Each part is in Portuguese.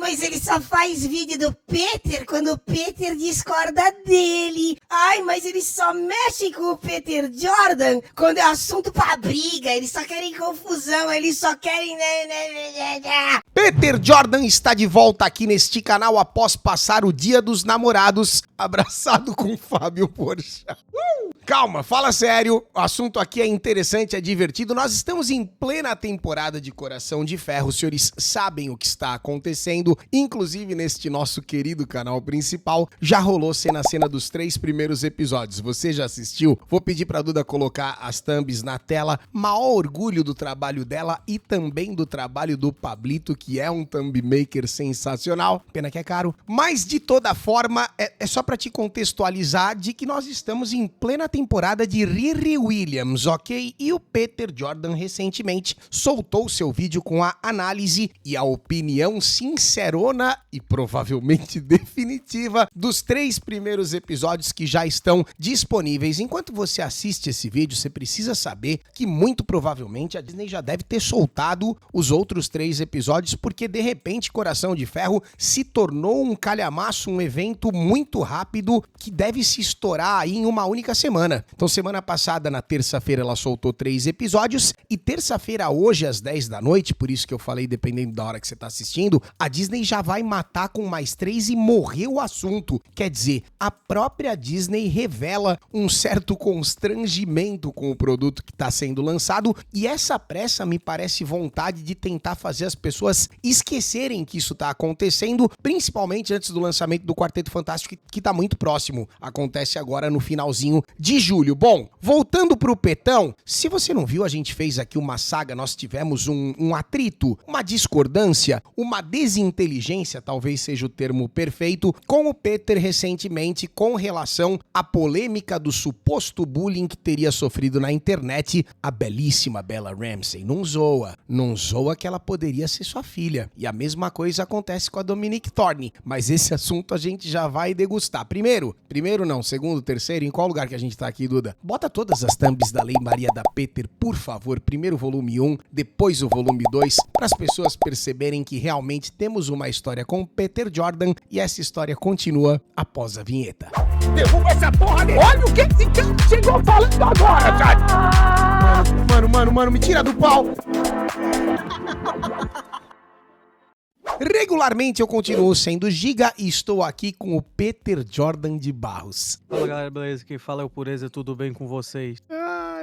mas ele só faz vídeo do Peter quando o Peter discorda dele. Ai, mas eles só mexem com o Peter Jordan quando é assunto pra briga. Eles só querem confusão, eles só querem... Peter Jordan está de volta aqui neste canal após passar o Dia dos Namorados abraçado com Fábio Porchat. Calma, fala sério, o assunto aqui é interessante, é divertido. Nós estamos em plena temporada de Coração de Ferro, os senhores sabem o que está acontecendo. Inclusive neste nosso querido canal principal, já rolou cena a cena dos 3 primeiros episódios. Você já assistiu? Vou pedir pra Duda colocar as thumbs na tela. Maior orgulho do trabalho dela e também do trabalho do Pablito, que é um thumb maker sensacional. Pena que é caro. Mas de toda forma, é só pra te contextualizar de que nós estamos em plena temporada de Riri Williams, ok? E o Peter Jordan recentemente soltou seu vídeo com a análise e a opinião sincerona e provavelmente definitiva dos 3 primeiros episódios que já estão disponíveis. Enquanto você assiste esse vídeo, você precisa saber que muito provavelmente a Disney já deve ter soltado os outros 3 episódios, porque de repente Coração de Ferro se tornou um calhamaço, um evento muito rápido que deve se estourar aí em uma única semana. Então semana passada, na terça-feira, ela soltou 3 episódios e terça-feira, hoje às 10 da noite, por isso que eu falei, dependendo da hora que você tá assistindo, a Disney já vai matar com mais 3 e morreu o assunto. Quer dizer, a própria Disney revela um certo constrangimento com o produto que tá sendo lançado e essa pressa me parece vontade de tentar fazer as pessoas esquecerem que isso tá acontecendo, principalmente antes do lançamento do Quarteto Fantástico, que tá muito próximo. Acontece agora no finalzinho de julho. Bom, voltando pro Petão, se você não viu, a gente fez aqui uma saga, nós tivemos um atrito, uma discordância, uma desinteligência, talvez seja o termo perfeito, com o Peter recentemente com relação à polêmica do suposto bullying que teria sofrido na internet a belíssima Bella Ramsey. Não zoa que ela poderia ser sua filha. E a mesma coisa acontece com a Dominique Thorne, mas esse assunto a gente já vai degustar. Primeiro não, segundo, terceiro, em qual lugar que a gente tá aqui, Duda? Bota todas as thumbs da Lei Maria da Peter, por favor. Primeiro o volume 1, depois o volume 2, para as pessoas perceberem que realmente temos uma história com Peter Jordan e essa história continua após a vinheta. Derruba essa porra dele! Olha o que esse cara chegou falando agora, cara! Mano, me tira do pau! Regularmente eu continuo sendo Giga e estou aqui com o Peter Jordan de Barros. Fala galera, beleza? Quem fala é o Pureza, tudo bem com vocês?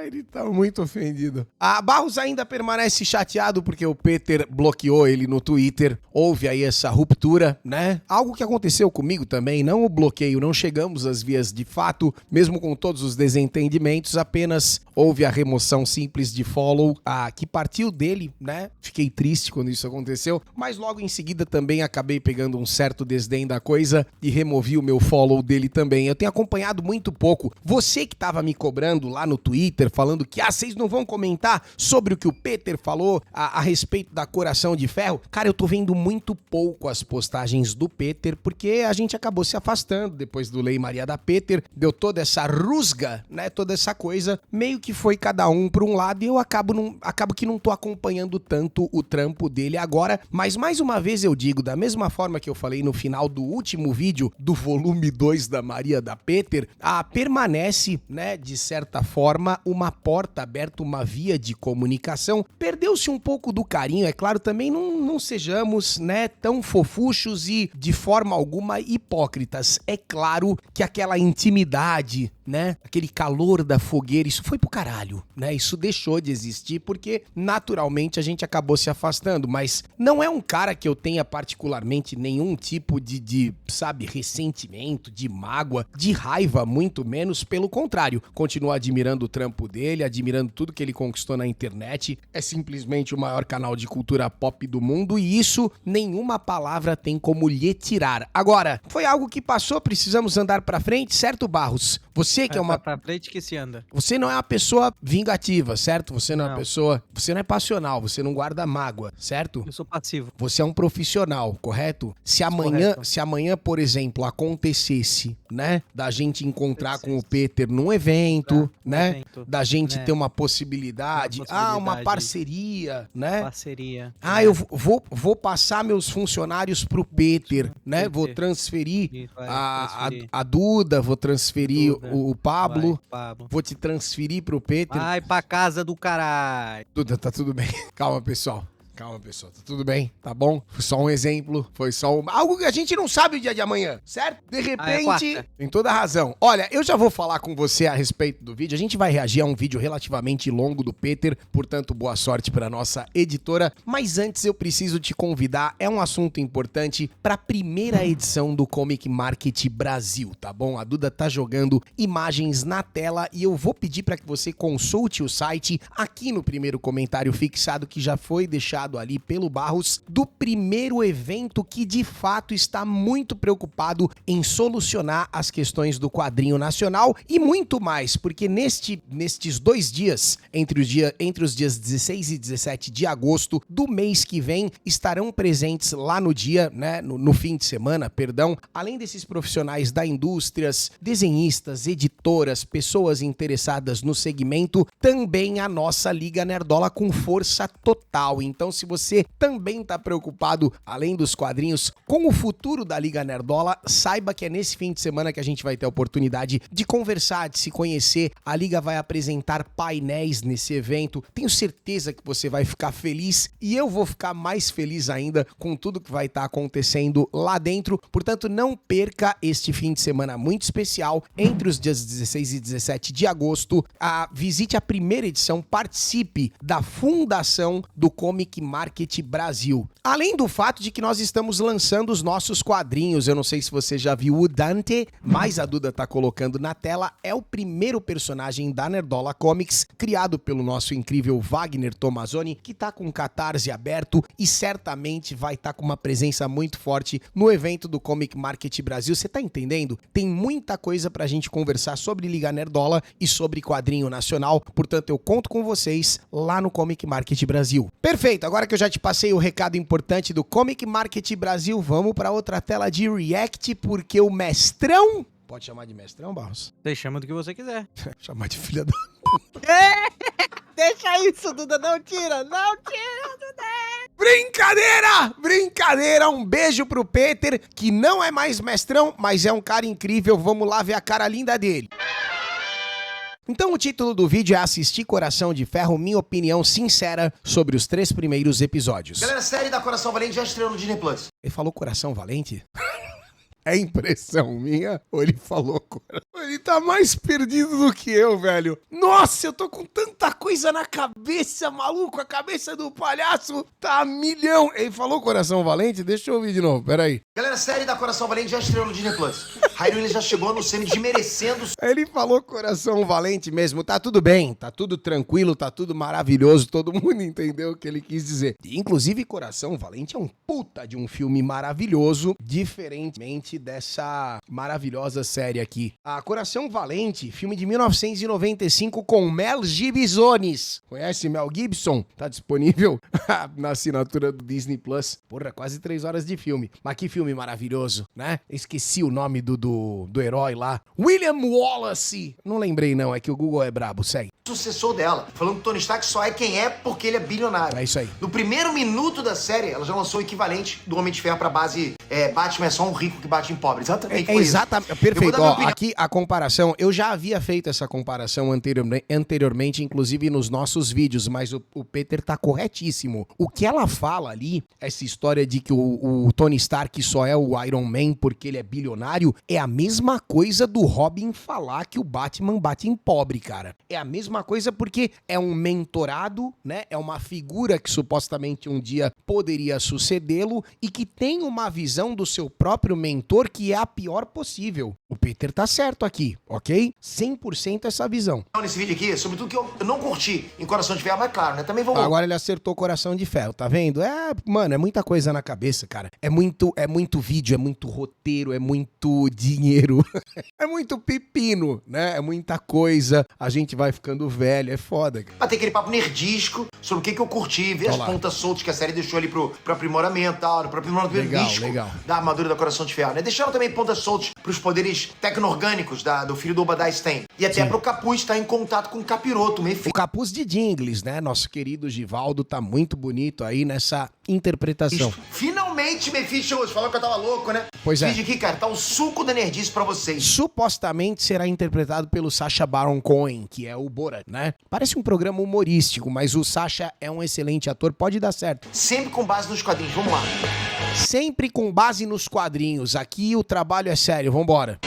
Ele tá muito ofendido. A Barros ainda permanece chateado porque o Peter bloqueou ele no Twitter. Houve aí essa ruptura, né? Algo que aconteceu comigo também, não o bloqueio, não chegamos às vias de fato, mesmo com todos os desentendimentos, apenas houve a remoção simples de follow, que partiu dele, né? Fiquei triste quando isso aconteceu, mas logo em seguida também acabei pegando um certo desdém da coisa e removi o meu follow dele também. Eu tenho acompanhado muito pouco. Você que tava me cobrando lá no Twitter, falando que, vocês não vão comentar sobre o que o Peter falou a respeito da Coração de Ferro. Cara, eu tô vendo muito pouco as postagens do Peter, porque a gente acabou se afastando depois do Lei Maria da Peter, deu toda essa rusga, né, toda essa coisa, meio que foi cada um pra um lado e eu acabo que não tô acompanhando tanto o trampo dele agora, mas mais uma vez eu digo, da mesma forma que eu falei no final do último vídeo do volume 2 da Maria da Peter, permanece, né, de certa forma, uma porta aberta, uma via de comunicação. Perdeu-se um pouco do carinho, é claro, também não sejamos, né, tão fofuchos e de forma alguma hipócritas. É claro que aquela intimidade, né, aquele calor da fogueira, isso foi pro caralho, né, isso deixou de existir porque naturalmente a gente acabou se afastando, mas não é um cara que eu tenha particularmente nenhum tipo de sabe, ressentimento, de mágoa, de raiva, muito menos, pelo contrário, continuo admirando o trampo dele, admirando tudo que ele conquistou na internet, é simplesmente o maior canal de cultura pop do mundo e isso nenhuma palavra tem como lhe tirar. Agora, foi algo que passou, precisamos andar pra frente, certo, Barros? Você Você que é uma... Pra frente que se anda. Você não é uma pessoa vingativa, certo? Você não é uma pessoa... Você não é passional, você não guarda mágoa, certo? Eu sou passivo. Você é um profissional, correto? Se amanhã, por exemplo, acontecesse, né? Da gente encontrar com o Peter num evento, né? Da gente ter uma possibilidade. Uma parceria, né? Parceria. Eu vou passar meus funcionários pro Peter, né? Vou transferir a Duda, vou transferir o Pablo. Vou te transferir pro Peter. Vai pra casa do caralho. Duda, tá tudo bem. Calma, pessoal, tá tudo bem, tá bom? Foi só um exemplo, algo que a gente não sabe o dia de amanhã, certo? De repente, tem toda a razão. Olha, eu já vou falar com você a respeito do vídeo, a gente vai reagir a um vídeo relativamente longo do Peter, portanto, boa sorte pra nossa editora, mas antes eu preciso te convidar, é um assunto importante, pra primeira edição do Comic Market Brasil, tá bom? A Duda tá jogando imagens na tela e eu vou pedir pra que você consulte o site aqui no primeiro comentário fixado que já foi deixado ali pelo Barros, do primeiro evento que de fato está muito preocupado em solucionar as questões do quadrinho nacional e muito mais, porque nestes 2 dias, entre os dias 16 e 17 de agosto do mês que vem, estarão presentes lá no dia, né, no fim de semana, perdão, além desses profissionais da indústrias, desenhistas, editoras, pessoas interessadas no segmento, também a nossa Liga Nerdola com força total. Então, se você também está preocupado, além dos quadrinhos, com o futuro da Liga Nerdola, saiba que é nesse fim de semana que a gente vai ter a oportunidade de conversar, de se conhecer. A Liga vai apresentar painéis nesse evento. Tenho certeza que você vai ficar feliz e eu vou ficar mais feliz ainda com tudo que vai estar acontecendo lá dentro. Portanto, não perca este fim de semana muito especial, entre os dias 16 e 17 de agosto. Visite a primeira edição, participe da fundação do Comic Market Brasil. Além do fato de que nós estamos lançando os nossos quadrinhos, eu não sei se você já viu o Dante, mas a Duda tá colocando na tela, é o primeiro personagem da Nerdola Comics, criado pelo nosso incrível Wagner Tomazoni, que tá com o Catarse aberto e certamente vai estar com uma presença muito forte no evento do Comic Market Brasil. Você tá entendendo? Tem muita coisa pra gente conversar sobre Liga Nerdola e sobre quadrinho nacional, portanto eu conto com vocês lá no Comic Market Brasil. Perfeito, agora que eu já te passei o recado importante do Comic Market Brasil, vamos para outra tela de react, porque o mestrão... Pode chamar de mestrão, Barros? Você chama do que você quiser. Chamar de filha da... Deixa isso, Duda, não tira, Duda! Brincadeira! Um beijo pro Peter, que não é mais mestrão, mas é um cara incrível. Vamos lá ver a cara linda dele. Então o título do vídeo é Assistir Coração de Ferro, minha opinião sincera sobre os 3 primeiros episódios. Galera, a série da Coração Valente já estreou no Disney Plus. Ele falou Coração Valente? É impressão minha ou ele falou coração? Ele tá mais perdido do que eu, velho. Nossa, eu tô com tanta coisa na cabeça, maluco. A cabeça do palhaço tá a milhão. Ele falou Coração Valente? Deixa eu ouvir de novo, peraí. Galera, a série da Coração Valente já estreou no Disney Plus. Raio Williams já chegou no semi desmerecendo... Ele falou Coração Valente mesmo. Tá tudo bem, tá tudo tranquilo, tá tudo maravilhoso. Todo mundo entendeu o que ele quis dizer. Inclusive, Coração Valente é um puta de um filme maravilhoso, diferentemente dessa maravilhosa série aqui. A Coração Valente, filme de 1995 com Mel Gibsones. Conhece Mel Gibson? Tá disponível na assinatura do Disney Plus. Porra, quase 3 horas de filme. Mas que filme maravilhoso, né? Esqueci o nome do herói lá. William Wallace. Não lembrei não, é que o Google é brabo, segue. Sucessor dela, falando que Tony Stark só é quem é porque ele é bilionário. É isso aí. No primeiro minuto da série, ela já lançou o equivalente do Homem de Ferro pra base Batman é só um rico que bate em pobre. Exatamente foi exatamente, isso. Perfeito. Ó, aqui a comparação, eu já havia feito essa comparação anteriormente, inclusive nos nossos vídeos, mas o Peter tá corretíssimo. O que ela fala ali, essa história de que o Tony Stark só é o Iron Man porque ele é bilionário, é a mesma coisa do Robin falar que o Batman bate em pobre, cara. É a mesma coisa porque é um mentorado, né? É uma figura que supostamente um dia poderia sucedê-lo e que tem uma visão do seu próprio mentor que é a pior possível. O Peter tá certo aqui, ok? 100% essa visão. nesse vídeo aqui, sobre tudo que eu não curti em Coração de Ferro, mas claro, né? Também vamos... Agora ele acertou Coração de Ferro, tá vendo? Mano, é muita coisa na cabeça, cara. É muito vídeo, é muito roteiro, é muito dinheiro. É muito pepino, né? É muita coisa. A gente vai ficando velho, é foda, cara. Vai ter aquele papo nerdisco sobre o que eu curti, ver as pontas soltas que a série deixou ali pro aprimoramento, tal, pro aprimoramento místico da armadura da Coração de Ferro, né? Deixaram também pontas soltas pros poderes tecno-orgânicos do filho do Obadiah Stane. E até pro Capuz estar em contato com o Capiroto, meio O Capuz de Jingles, né? Nosso querido Givaldo tá muito bonito aí nessa interpretação. Finalmente, Mephisto hoje, falou que eu tava louco, né? Pois é. Esse vídeo aqui, cara, tá o suco da nerdice pra vocês. Supostamente será interpretado pelo Sacha Baron Cohen, que é o Borat, né? Parece um programa humorístico, mas o Sacha é um excelente ator, pode dar certo. Sempre com base nos quadrinhos, vamos lá. Sempre com base nos quadrinhos. Aqui o trabalho é sério, vambora.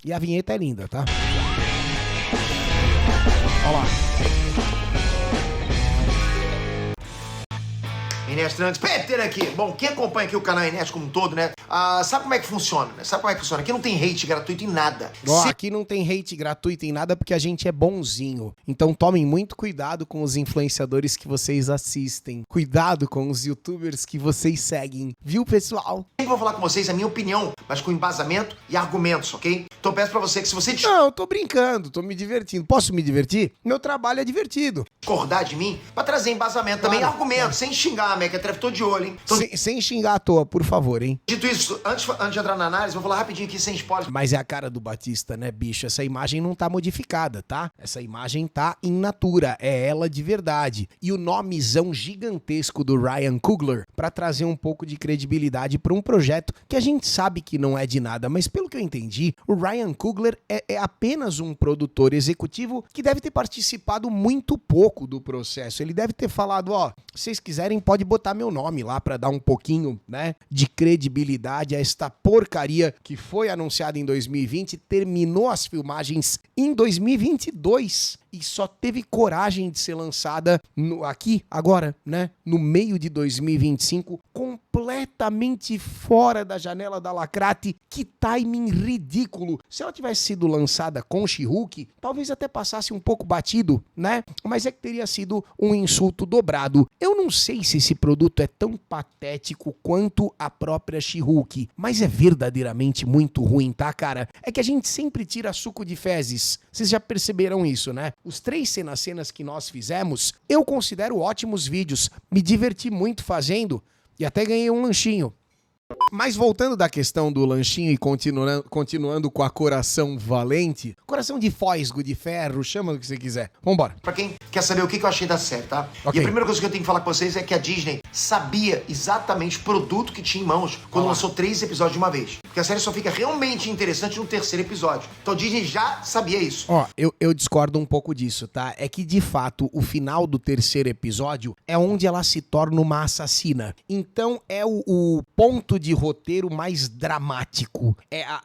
E a vinheta é linda, tá? Olha lá. Inés Trantes, Peter aqui. Bom, quem acompanha aqui o canal Inés como um todo, né? Sabe como é que funciona, né? Sabe como é que funciona? Aqui não tem hate gratuito em nada. Ó, aqui não tem hate gratuito em nada porque a gente é bonzinho. Então tomem muito cuidado com os influenciadores que vocês assistem. Cuidado com os youtubers que vocês seguem. Viu, pessoal? Eu vou falar com vocês a minha opinião, mas com embasamento e argumentos, ok? Então eu peço pra você que se você Não, eu tô brincando, tô me divertindo. Posso me divertir? Meu trabalho é divertido. discordar de mim, pra trazer embasamento também e argumentos, sem xingar, Mequetrefe, tô de olho, hein? Então, Sem xingar à toa, por favor, hein? dito isso, antes de entrar na análise, vou falar rapidinho aqui, sem spoilers. Mas é a cara do Batista, né, bicho? Essa imagem não tá modificada, tá? Essa imagem tá in natura, é ela de verdade. E o nomezão gigantesco do Ryan Coogler pra trazer um pouco de credibilidade pra um projeto que a gente sabe que não é de nada, mas pelo que eu entendi, o Ryan Coogler é apenas um produtor executivo que deve ter participado muito pouco do processo. Ele deve ter falado, ó, se vocês quiserem pode botar meu nome lá pra dar um pouquinho, né, de credibilidade a esta porcaria que foi anunciada em 2020 e terminou as filmagens em 2022 e só teve coragem de ser lançada aqui, agora, né, no meio de 2025, completamente fora da janela da Lacrate. Que timing ridículo. Se ela tivesse sido lançada com She-Hulk, talvez até passasse um pouco batido, né? Mas é que teria sido um insulto dobrado. Eu não sei se esse produto é tão patético quanto a própria She-Hulk, mas é verdadeiramente muito ruim, tá, cara? É que a gente sempre tira suco de fezes. Vocês já perceberam isso, né? Os 3 cenas que nós fizemos, eu considero ótimos vídeos. Me diverti muito fazendo e até ganhei um lanchinho. Mas voltando da questão do lanchinho e continuando com a Coração Valente, Coração de Fósgo, de Ferro, chama o que você quiser. Vambora. Pra quem quer saber o que eu achei da série, tá? Ok. E a primeira coisa que eu tenho que falar com vocês é que a Disney sabia exatamente o produto que tinha em mãos quando lançou 3 episódios de uma vez. Porque a série só fica realmente interessante no 3º episódio. Então a Disney já sabia isso. Ó, eu discordo um pouco disso, tá? É que, de fato, o final do 3º episódio é onde ela se torna uma assassina. Então é o ponto de roteiro mais dramático.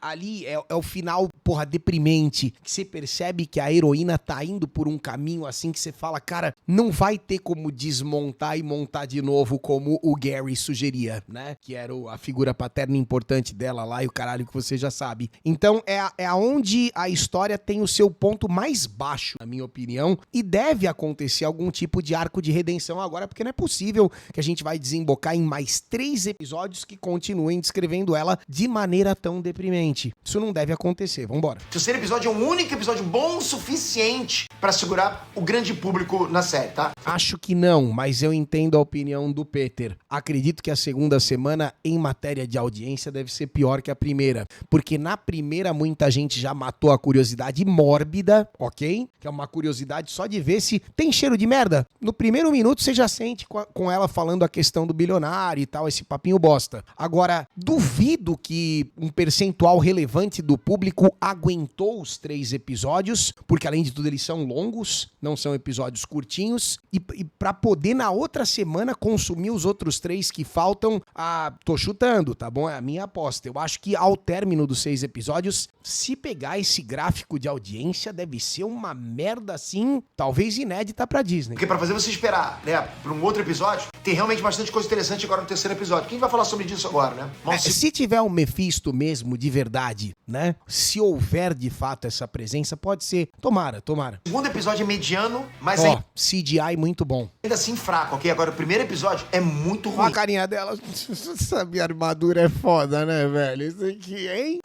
Ali é o final, porra, deprimente, que você percebe que a heroína tá indo por um caminho assim que você fala, cara, não vai ter como desmontar e montar de novo como o Gary sugeria, né? Que era a figura paterna importante dela lá e o caralho que você já sabe. Então é aonde a história tem o seu ponto mais baixo, na minha opinião, e deve acontecer algum tipo de arco de redenção agora, porque não é possível que a gente vai desembocar em mais 3 episódios que continuem descrevendo ela de maneira tão deprimente. Isso não deve acontecer, vambora. O 3º episódio é o único episódio bom o suficiente pra segurar o grande público na série, tá? Acho que não, mas eu entendo a opinião do Peter. Acredito que a segunda semana, em matéria de audiência, deve ser pior que a primeira. Porque na primeira, muita gente já matou a curiosidade mórbida, ok? Que é uma curiosidade só de ver se tem cheiro de merda. No primeiro minuto, você já sente com ela falando a questão do bilionário e tal, esse papinho bosta. Agora, duvido que um percentual relevante do público aguentou os 3 episódios, porque além de tudo eles são longos, não são episódios curtinhos, e pra poder na outra semana consumir os outros 3 que faltam, tô chutando, tá bom? É a minha aposta. Eu acho que ao término dos 6 episódios, se pegar esse gráfico de audiência, deve ser uma merda assim, talvez inédita pra Disney. Porque pra fazer você esperar, né, pra um outro episódio, tem realmente bastante coisa interessante agora no 3º episódio. Quem vai falar sobre isso agora? agora, né? Mas Se tiver um Mephisto mesmo, de verdade, né? Se houver de fato essa presença, pode ser. Tomara. o segundo episódio é mediano, mas Ó, CGI muito bom. ainda assim fraco, ok? Agora, o primeiro episódio é muito Olha a ruim. carinha dela. Essa minha armadura é foda, né, velho? Isso aqui, hein?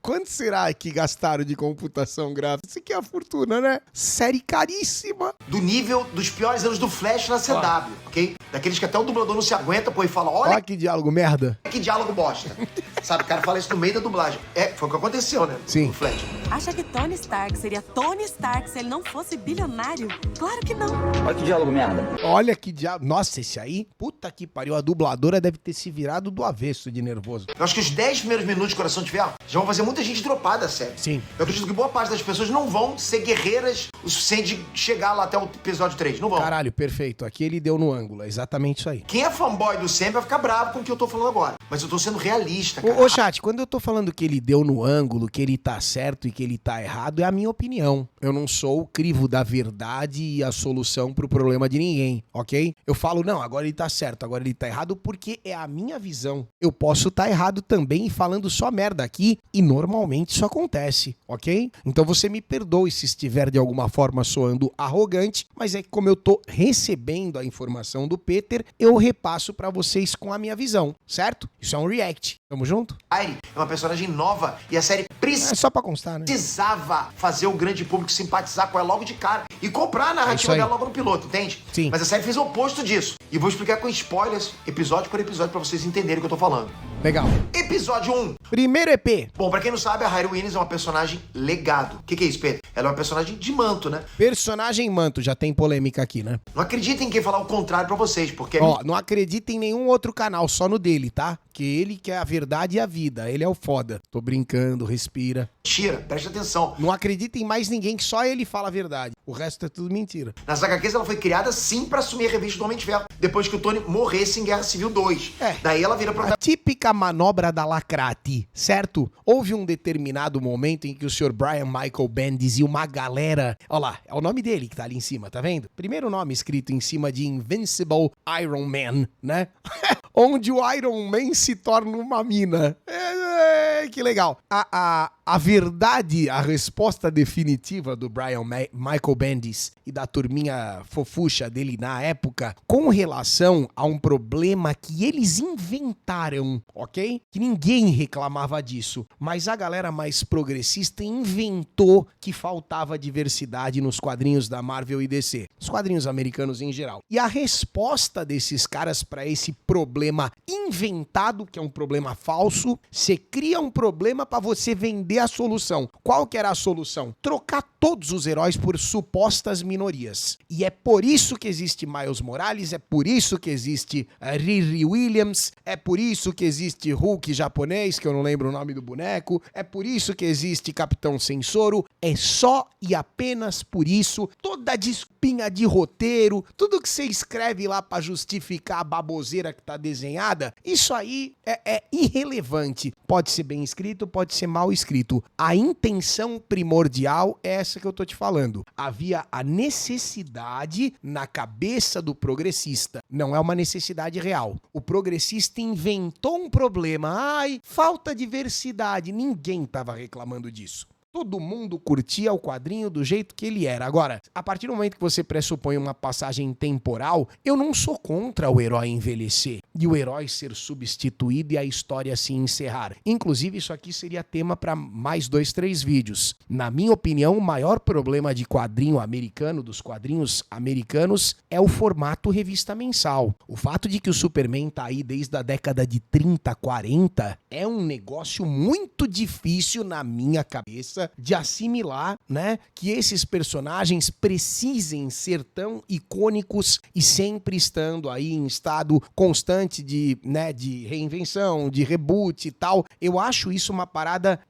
Quanto será que gastaram de computação gráfica? Isso aqui é a fortuna, né? Série caríssima. Do nível dos piores anos do Flash na CW, ok? Daqueles que até o dublador não se aguenta, pô, e fala, olha Olha que diálogo merda. que diálogo bosta. Sabe, o cara fala isso no meio da dublagem. Foi o que aconteceu, né? Sim. No Flash. Acha que Tony Stark seria Tony Stark se ele não fosse bilionário? Claro que não. Olha que diálogo merda. Olha que diálogo. Nossa, esse aí, puta que pariu. A dubladora deve ter se virado do avesso de nervoso. Eu acho que os 10 primeiros minutos de Coração de Ferro já vão fazer muita gente dropar da série. Sim. Eu acredito que boa parte das pessoas não vão ser guerreiras o suficiente de chegar lá até o episódio 3. Não vão. Caralho, perfeito. Aqui ele deu no ângulo. É exatamente isso aí. Quem é fanboy do Sam vai ficar bravo com o que eu tô falando agora. Mas eu tô sendo realista, cara. Ô, chat, quando eu tô falando que ele deu no ângulo, que ele tá certo e que ele tá errado, é a minha opinião. Eu não sou o crivo da verdade e a solução pro problema de ninguém, ok? Eu falo, não, agora ele tá certo, agora ele tá errado, porque é a minha visão. Eu posso tá errado também e falando só merda aqui, e normalmente isso acontece, ok? Então você me perdoe se estiver de alguma forma soando arrogante, mas é que como eu tô recebendo a informação do Peter, eu repasso pra vocês com a minha visão, certo? Isso é um react. Tamo junto? Aire é uma personagem nova e a série É só pra constar, né? precisava fazer o grande público simpatizar com ela logo de cara e comprar a isso narrativa aí. dela logo no piloto, entende? Sim. Mas a série fez o oposto disso. E vou explicar com spoilers, episódio por episódio, pra vocês entenderem o que eu tô falando. Legal. Episódio 1. Primeiro EP. Bom, pra quem não sabe, a Hayley Williams é uma personagem legado. O que é isso, Pedro? Ela é uma personagem de manto, né? Personagem manto, já tem polêmica aqui, né? Não acreditem em quem falar o contrário pra vocês, porque... Ó, não acredita em nenhum outro canal, só no dele, tá? Que ele quer a verdade e a vida, ele é o foda. Tô brincando, respira. Mentira, preste atenção. Não acredita em mais ninguém, que só ele fala a verdade. O resto é tudo mentira. Nas HQs ela foi criada sim pra assumir a revista do Homem de Ferro, depois que o Tony morresse em Guerra Civil 2. Daí ela vira A protagonista. típica manobra da lacrate, certo? Houve um determinado momento em que o Sr. Brian Michael Bendis e uma galera... Olha lá, é o nome dele que tá ali em cima, tá vendo? Primeiro nome escrito em cima de Invincible Iron Man, né? Onde o Iron Man se torna uma mina. Que legal. A verdade, a resposta definitiva do Brian Michael Bendis e da turminha fofucha dele na época, com relação a um problema que eles inventaram, ok? Que ninguém reclamava disso, mas a galera mais progressista inventou que faltava diversidade nos quadrinhos da Marvel e DC, os quadrinhos americanos em geral. E a resposta desses caras para esse problema inventado, que é um problema falso, você cria um problema para você vender a solução. Qual que era a solução? Trocar todos os heróis por supostas minorias. E é por isso que existe Miles Morales, é por isso que existe Riri Williams, é por isso que existe Hulk japonês, que eu não lembro o nome do boneco, é por isso que existe Capitão Sensoro, é só e apenas por isso. Toda desculpinha de roteiro, tudo que você escreve lá pra justificar a baboseira que tá desenhada, isso aí é irrelevante. Pode ser bem escrito, pode ser mal escrito. A intenção primordial é essa que eu tô te falando. Havia a necessidade na cabeça do progressista. Não é uma necessidade real. O progressista inventou um problema. Ai, falta diversidade. Ninguém tava reclamando disso. Todo mundo curtia o quadrinho do jeito que ele era. Agora, a partir do momento que você pressupõe uma passagem temporal, eu não sou contra o herói envelhecer e o herói ser substituído e a história se encerrar. Inclusive, isso aqui seria tema para mais 2, 3 vídeos. Na minha opinião, o maior problema de quadrinho americano, dos quadrinhos americanos, é o formato revista mensal. O fato de que o Superman tá aí desde a década de 30, 40, é um negócio muito difícil na minha cabeça de assimilar, né, que esses personagens precisem ser tão icônicos e sempre estando aí em estado constante de, né, de reinvenção, de reboot e tal. Eu acho isso uma parada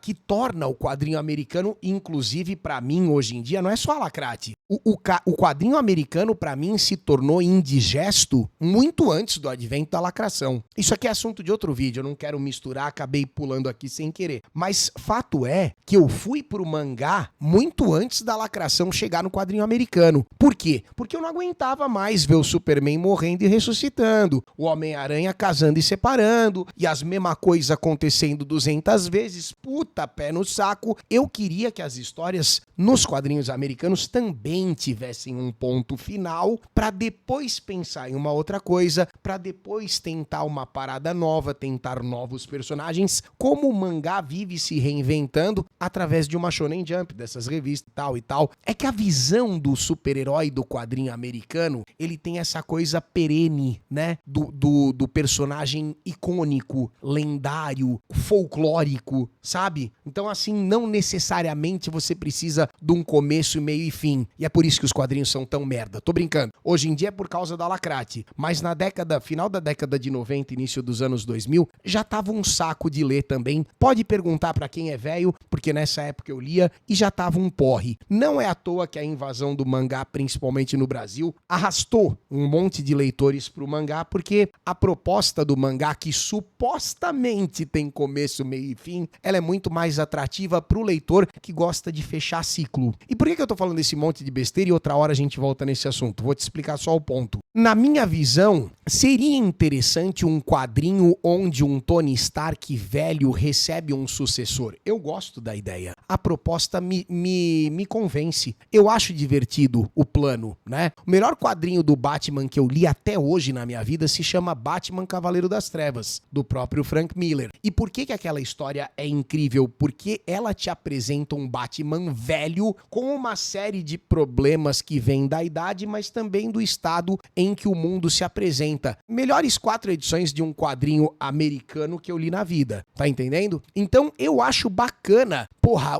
que torna o quadrinho americano, inclusive pra mim hoje em dia, não é só a lacrate. O quadrinho americano pra mim se tornou indigesto muito antes do advento da lacração. Isso aqui é assunto de outro vídeo, eu não quero misturar, acabei pulando aqui sem querer. Mas fato é que eu fui pro mangá muito antes da lacração chegar no quadrinho americano. Por quê? Porque eu não aguentava mais ver o Superman morrendo e ressuscitando, o Homem-Aranha casando e separando, e as mesmas coisas acontecendo 200 vezes. Puta, pé no saco. Eu queria que as histórias nos quadrinhos americanos também tivessem um ponto final, pra depois pensar em uma outra coisa, pra depois tentar uma parada nova, tentar novos personagens, como o mangá vive se reinventando através de uma Shonen Jump, dessas revistas tal e tal. É que a visão do super-herói do quadrinho americano, ele tem essa coisa perene, né? Do personagem icônico, lendário, folclórico, sabe? Então, assim, não necessariamente você precisa de um começo, meio e fim. E é por isso que os quadrinhos são tão merda. Tô brincando. Hoje em dia é por causa da lacrate. Mas na final da década de 90, início dos anos 2000, já tava um saco de ler também. Pode perguntar pra quem é velho, porque nessa época eu lia e já tava um porre. Não é à toa que a invasão do mangá, principalmente no Brasil, arrastou um monte de leitores pro mangá, porque a proposta do mangá, que supostamente tem começo, meio e fim, ela é muito mais atrativa pro leitor que gosta de fechar ciclo. E por que eu tô falando desse monte de besteira e outra hora a gente volta nesse assunto? Vou te explicar só o ponto. Na minha visão, seria interessante um quadrinho onde um Tony Stark velho recebe um sucessor. Eu gosto da ideia. A proposta me convence. Eu acho divertido o plano, né? O melhor quadrinho do Batman que eu li até hoje na minha vida se chama Batman Cavaleiro das Trevas, do próprio Frank Miller. E por que aquela história é incrível? Porque ela te apresenta um Batman velho com uma série de problemas que vêm da idade, mas também do estado em que o mundo se apresenta. Melhores 4 edições de um quadrinho americano que eu li na vida, tá entendendo? Então eu acho bacana, porra,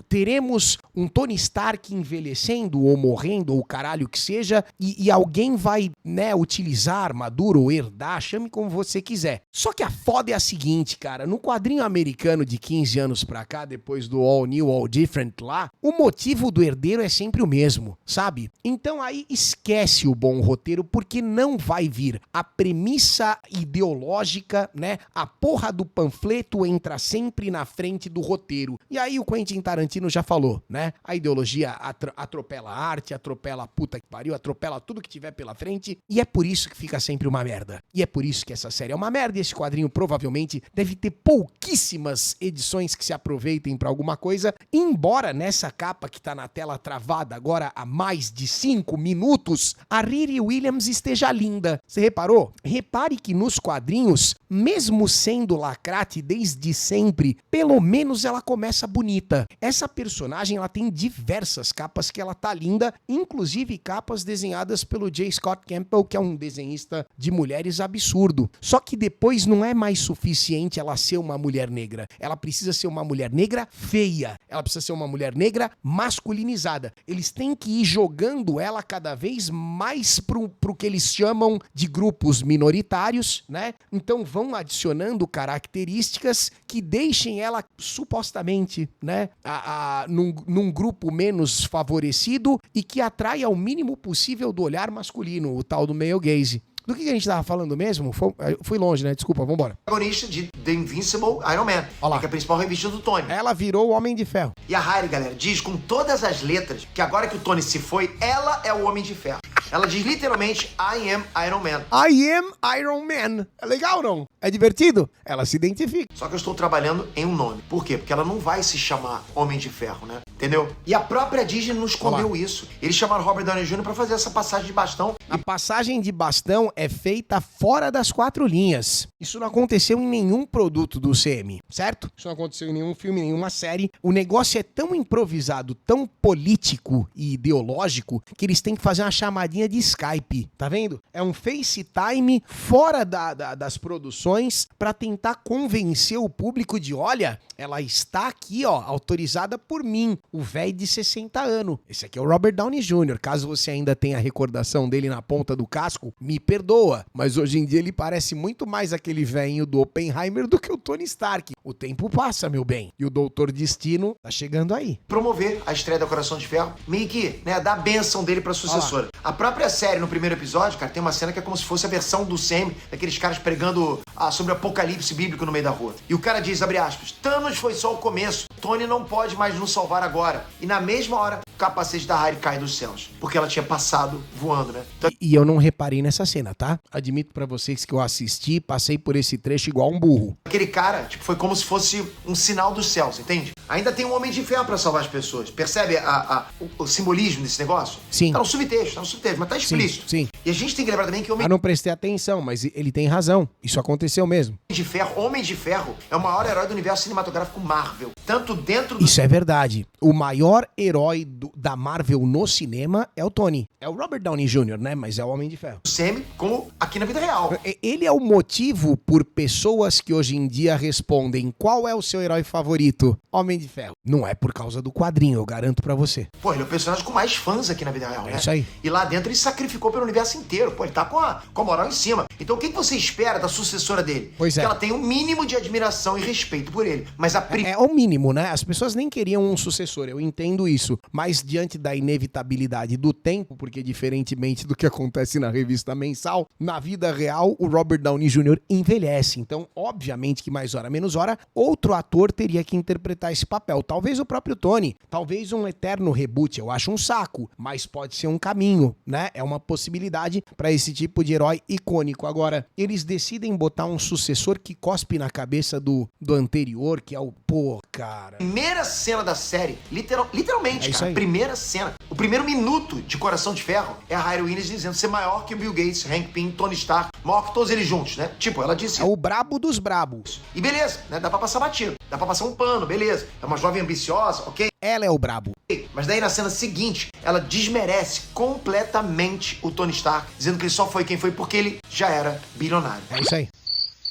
teremos um Tony Stark envelhecendo ou morrendo ou caralho que seja, e alguém vai, né, utilizar a armadura ou herdar, chame como você quiser. Só que a foda é a seguinte, cara, no quadrinho americano de 15 anos pra cá, depois do All New, All Different lá, o motivo do herdeiro é sempre o mesmo, sabe? Então aí esquece o bom roteiro, porque não vai vir. A premissa ideológica, né, a porra do panfleto entra sempre na frente do roteiro. E aí o Quentin Tarantino já falou, né? A ideologia atropela a arte, atropela a puta que pariu, atropela tudo que tiver pela frente, e é por isso que fica sempre uma merda. E é por isso que essa série é uma merda, e esse quadrinho provavelmente deve ter pouquíssimas edições que se aproveitem pra alguma coisa, embora nessa capa que tá na tela travada agora há mais de 5 minutos, a Riri Williams esteja linda. Você reparou? Repare que nos quadrinhos, mesmo sendo lacrate desde sempre, pelo menos ela começa bonita. Essa personagem, ela tem diversas capas que ela tá linda, inclusive capas desenhadas pelo J. Scott Campbell, que é um desenhista de mulheres absurdo. Só que depois não é mais suficiente ela ser uma mulher negra. Ela precisa ser uma mulher negra feia. Ela precisa ser uma mulher negra masculinizada. Eles têm que ir jogando ela cada vez mais pro que eles chamam de grupos minoritários, né? Então vão adicionando características que deixem ela supostamente, né, num grupo menos favorecido e que atrai ao mínimo possível do olhar masculino, o tal do male gaze. Do que a gente tava falando mesmo? Fui longe, né? Desculpa, vambora. Protagonista de The Invincible Iron Man, que é a principal revista do Tony. Ela virou o Homem de Ferro. E a Harry, galera, diz com todas as letras que agora que o Tony se foi, ela é o Homem de Ferro. Ela diz literalmente, I am Iron Man. I am Iron Man. É legal, não? É divertido? Ela se identifica. Só que eu estou trabalhando em um nome. Por quê? Porque ela não vai se chamar Homem de Ferro, né? Entendeu? E a própria Disney não escondeu isso. Eles chamaram Robert Downey Jr. pra fazer essa passagem de bastão. A passagem de bastão é feita fora das 4 linhas. Isso não aconteceu em nenhum produto do CM, certo? Isso não aconteceu em nenhum filme, nenhuma série. O negócio é tão improvisado, tão político e ideológico, que eles têm que fazer uma chamadinha de Skype, tá vendo? É um FaceTime fora das produções pra tentar convencer o público de, olha, ela está aqui, ó, autorizada por mim, o velho de 60 anos. Esse aqui é o Robert Downey Jr. Caso você ainda tenha a recordação dele na ponta do casco, me perdoa, mas hoje em dia ele parece muito mais aquele velhinho do Oppenheimer do que o Tony Stark. O tempo passa, meu bem, e o Doutor Destino tá chegando aí. Promover a estreia da Coração de Ferro, meio que, né, dar a bênção dele pra sucessora. A própria na pré-série, no primeiro episódio, cara, tem uma cena que é como se fosse a versão do Sam, daqueles caras pregando sobre o apocalipse bíblico no meio da rua. E o cara diz, abre aspas, Thanos foi só o começo, Tony não pode mais nos salvar agora. E na mesma hora, o capacete da Harry cai dos céus, porque ela tinha passado voando, né? Então... E eu não reparei nessa cena, tá? Admito pra vocês que eu assisti, passei por esse trecho igual um burro. Aquele cara, tipo, foi como se fosse um sinal dos céus, entende? Ainda tem um Homem de Ferro pra salvar as pessoas. Percebe o simbolismo desse negócio? Sim. Tá no subtexto, mas tá explícito. Sim. E a gente tem que lembrar também que o Homem Não prestei atenção, mas ele tem razão. Isso aconteceu mesmo. de Ferro, Homem de Ferro, é o maior herói do universo cinematográfico Marvel. Tanto dentro do Isso é verdade. O maior herói da Marvel no cinema é o Tony. É o Robert Downey Jr., né? Mas é o Homem de Ferro. Sam, como aqui na vida real. Ele é o motivo por pessoas que hoje em dia respondem qual é o seu herói favorito? Homem de Ferro. Não é por causa do quadrinho, eu garanto pra você. Pô, ele é o personagem com mais fãs aqui na vida real, né? É isso aí. E lá dentro ele sacrificou pelo universo inteiro. Pô, ele tá com a moral em cima. Então o que você espera da sucessora dele? Pois é. Que ela tenha um mínimo de admiração e respeito por ele. Mas a É o mínimo, né? As pessoas nem queriam um sucessor, eu entendo isso. Mas diante da inevitabilidade do tempo, porque diferentemente do que acontece na revista mensal, na vida real o Robert Downey Jr. envelhece. Então, obviamente que mais hora menos hora, outro ator teria que interpretar esse papel. Talvez o próprio Tony, talvez um eterno reboot, eu acho um saco, mas pode ser um caminho, né? É uma possibilidade para esse tipo de herói icônico. Agora, eles decidem botar um sucessor que cospe na cabeça do anterior, que é o... Pô, cara... primeira cena da série, literalmente, É isso cara, aí. primeira cena, o primeiro minuto de Coração de Ferro é a Harry Williams dizendo ser maior que o Bill Gates, Hank Pym, Tony Stark, maior que todos eles juntos, né? Tipo, ela disse... É o brabo dos brabos. E beleza, né? Dá pra passar batido, dá pra passar um pano, beleza. É uma jovem ambiciosa, ok? Ela é o brabo. Mas daí na cena seguinte, ela desmerece completamente o Tony Stark, dizendo que ele só foi quem foi porque ele já era bilionário. É isso aí.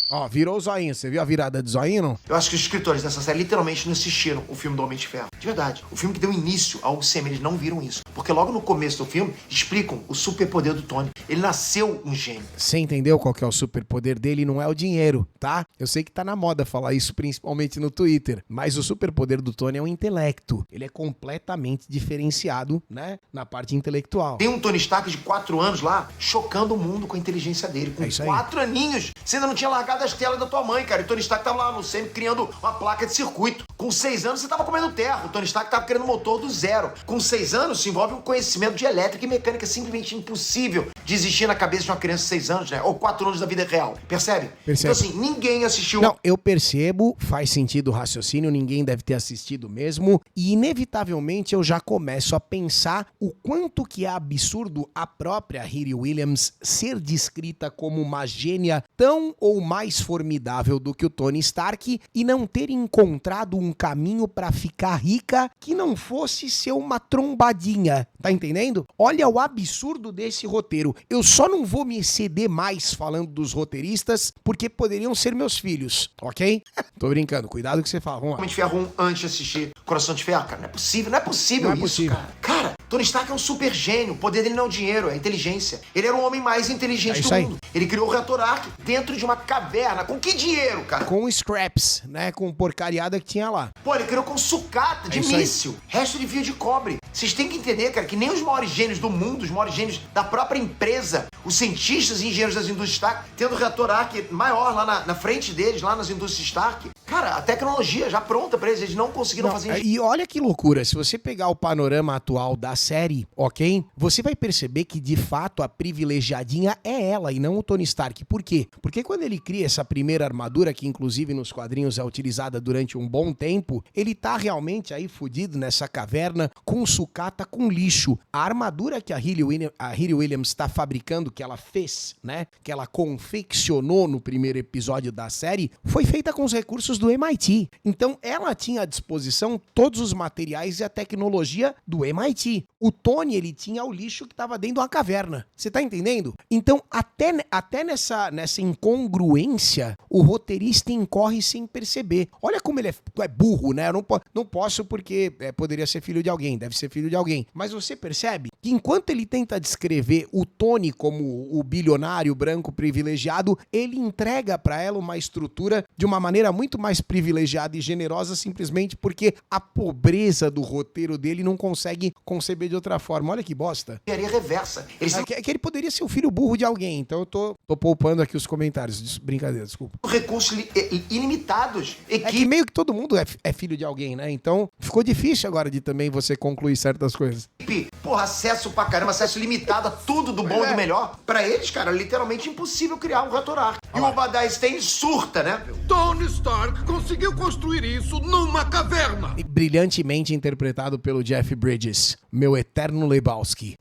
Ó, virou o zoinho. Você viu a virada de zoinho, não? Eu acho que os escritores dessa série literalmente não assistiram o filme do Homem de Ferro. De verdade. O filme que deu início ao UCM, eles não viram isso. Porque logo no começo do filme, explicam o superpoder do Tony. Ele nasceu um gênio. Você entendeu qual que é o superpoder dele? Não é o dinheiro, tá? Eu sei que tá na moda falar isso, principalmente no Twitter. Mas o superpoder do Tony é o intelecto. Ele é completamente diferenciado, né? Na parte intelectual. Tem um Tony Stark de 4 anos lá, chocando o mundo com a inteligência dele. Com É isso aí. 4 aninhos. Você ainda não tinha largado as telas da tua mãe, cara. E o Tony Stark tava lá no CM criando uma placa de circuito. Com 6 anos, você tava comendo terra. O Tony Stark tava criando um motor do zero. Com 6 anos, se envolve um conhecimento de elétrica e mecânica simplesmente impossível de existir na cabeça de uma criança de 6 anos, né? Ou 4 anos da vida real. Percebe? Percebo. Então, assim, ninguém assistiu... Não, eu percebo, faz sentido o raciocínio, ninguém deve ter assistido mesmo, e inevitavelmente eu já começo a pensar o quanto que é absurdo a própria Riri Williams ser descrita como uma gênia tão ou mais formidável do que o Tony Stark e não ter encontrado um caminho pra ficar rica que não fosse ser uma trombadinha, tá entendendo? Olha o absurdo desse roteiro. Eu só não vou me exceder mais falando dos roteiristas, porque poderiam ser meus filhos, ok? Tô brincando, cuidado que você fala, vamos lá. Homem de Ferro 1 antes de assistir Coração de Ferro, cara. Não é possível Não é isso, possível. cara. Cara, Tony Stark é um super gênio. O poder dele não é o dinheiro, é a inteligência. Ele era o homem mais inteligente É isso do aí. mundo. Ele criou o reator Ark dentro de uma caverna. Com que dinheiro, cara? Com scraps, né, com porcariada que tinha lá. Pô, ele criou com sucata de É isso aí. míssil. Resto de fio de cobre. Vocês têm que entender, cara, que nem os maiores gênios do mundo, os maiores gênios da própria empresa, os cientistas e engenheiros das indústrias Stark, tendo o reator Ark maior lá na frente deles, lá nas indústrias Stark. Cara, a tecnologia já pronta pra eles não conseguiram fazer E olha que loucura, se você pegar o panorama atual da série, ok? Você vai perceber que de fato a privilegiadinha é ela e não o Tony Stark. Por quê? Porque quando ele cria essa primeira armadura, que inclusive nos quadrinhos é utilizada durante um bom tempo, ele tá realmente aí fudido nessa caverna com sucata, com lixo. A armadura que a Riri Williams tá fabricando, que ela fez, né? Que ela confeccionou no primeiro episódio da série, foi feita com os recursos do MIT. Então ela tinha à disposição todos os materiais e a tecnologia do MIT. O Tony, ele tinha o lixo que estava dentro de uma caverna. Você tá entendendo? Então, até nessa incongruência, o roteirista incorre sem perceber. Olha como ele é burro, né? Eu não posso porque poderia ser filho de alguém, deve ser filho de alguém. Mas você percebe que enquanto ele tenta descrever o Tony como o bilionário branco privilegiado, ele entrega para ela uma estrutura de uma maneira muito mais privilegiada e generosa simplesmente porque a pobreza do roteiro dele não consegue conceber de outra forma. Olha que bosta. Engenharia reversa. Eles É que ele poderia ser o filho burro de alguém, então eu tô poupando aqui os comentários. Brincadeira, desculpa. têm recursos ilimitados. É que meio que todo mundo é filho de alguém, né? Então ficou difícil agora de também você concluir certas coisas. Porra, acesso pra caramba, acesso limitado a tudo do bom e do melhor. Pra eles, cara, literalmente impossível criar um reator Ark. E o Obadiah Stane surta, né? Tony Stark conseguiu construir isso numa caverna. E brilhantemente interpretado pelo Jeff Bridges, meu eterno Lebowski.